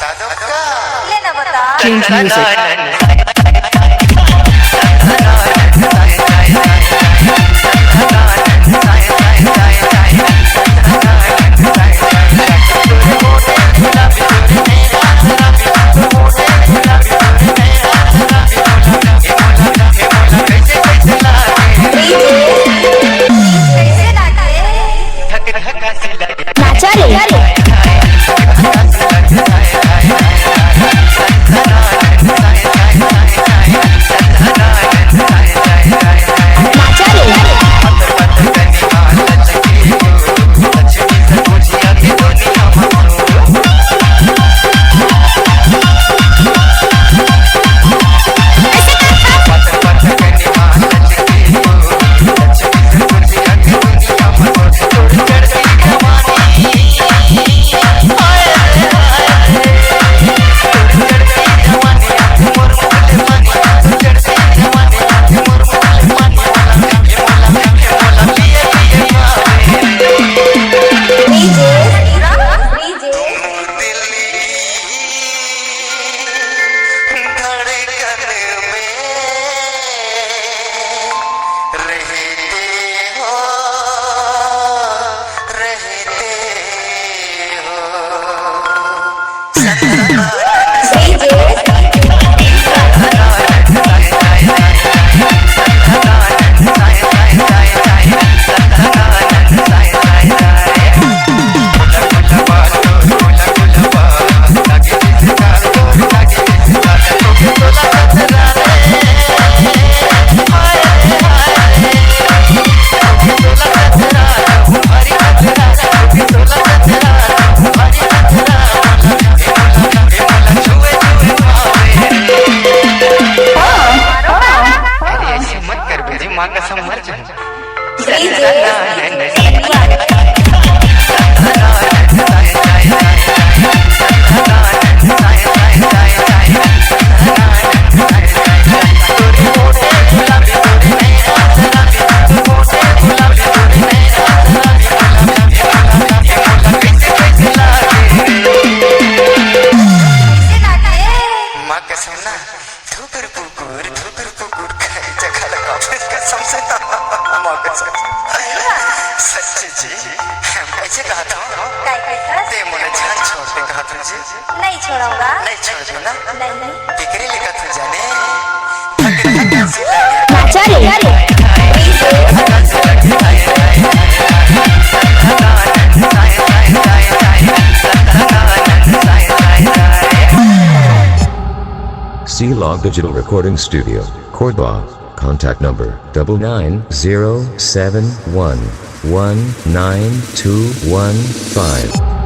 बता दो का लेना बता Change music. नाचा रे माँ कसम मर जाए माँ कसम ना ठुकुर पुकुर कसम से सच्ची जी कैसे कहा था ते मुझे जान छोड़ के कहा तुझे नहीं छोड़ूंगा नहीं छोड़ दो ना नहीं बिक्री लेकर तू जाने नाचा रे C-Log Digital Recording Studio, Cordoba. Contact number 99071192115.